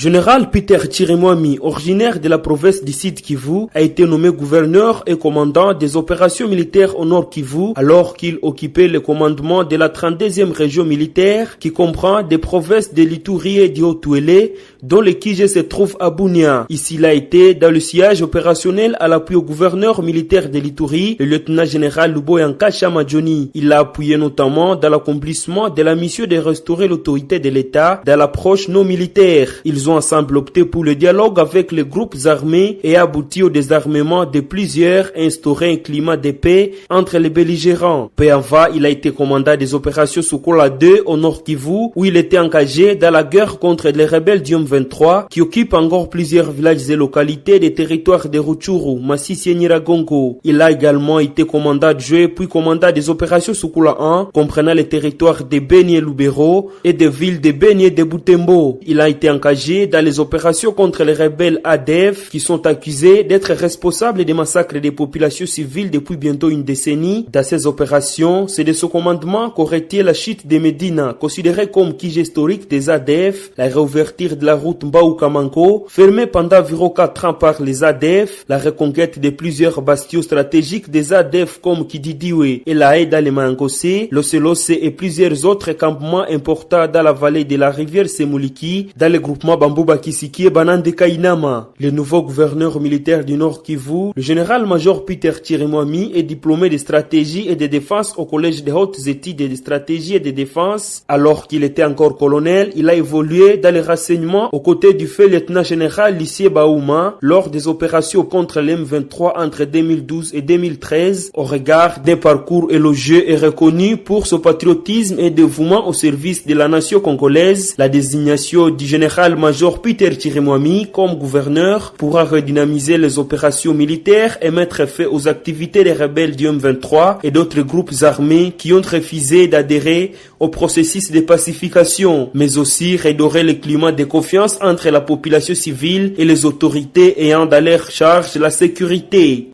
Général Peter Chirimwami, originaire de la province du Sud Kivu, a été nommé gouverneur et commandant des opérations militaires au Nord Kivu, alors qu'il occupait le commandement de la 32e région militaire qui comprend des provinces de l'Ituri et du Haut-Touélé, dont le Kije se trouve à Bunia. Ici, il a été dans le siège opérationnel à l'appui au gouverneur militaire de l'Ituri, le lieutenant-général Luboyanka Chamadjoni. Il l'a appuyé notamment dans l'accomplissement de la mission de restaurer l'autorité de l'État dans l'approche non militaire. Ils ont ensemble opté pour le dialogue avec les groupes armés et abouti au désarmement de plusieurs et instauré un climat de paix entre les belligérants. Peu avant, il a été commandant des opérations Sokola 2 au Nord Kivu, où il était engagé dans la guerre contre les rebelles du M23 qui occupent encore plusieurs villages et localités des territoires de Rutshuru, Masisi et Nyiragongo. Il a également été commandant adjoint puis commandant des opérations Sokola 1, comprenant les territoires de Beni et Lubero et des villes de Beni et de Butembo. Il a été engagé dans les opérations contre les rebelles ADF qui sont accusés d'être responsables des massacres des populations civiles depuis bientôt une décennie. Dans ces opérations, c'est de ce commandement qu'aurait été la chute de Medina, considérée comme Kije historique des ADF, la réouverture de la route Mbao-Kamanko, fermée pendant environ 4 ans par les ADF, la reconquête de plusieurs bastions stratégiques des ADF comme Kididiwe et la Haye dans les Mangosé, l'Oselose et plusieurs autres campements importants dans la vallée de la rivière Semuliki, dans le groupement Bambouba Kisiki et Banande Kainama. Le nouveau gouverneur militaire du Nord Kivu, le général-major Peter Chirimwami, est diplômé de stratégie et de défense au collège des hautes études de stratégie et de défense. Alors qu'il était encore colonel, il a évolué dans les renseignements aux côtés du fait lieutenant-général Lissier Baouma lors des opérations contre l'M23 entre 2012 et 2013. Au regard des parcours élogieux et reconnu pour son patriotisme et dévouement au service de la nation congolaise, la désignation du général-major Peter Chirimwami comme gouverneur pourra redynamiser les opérations militaires et mettre fin aux activités des rebelles du M23 et d'autres groupes armés qui ont refusé d'adhérer au processus de pacification, mais aussi redorer le climat de confiance entre la population civile et les autorités ayant dans leur charge la sécurité.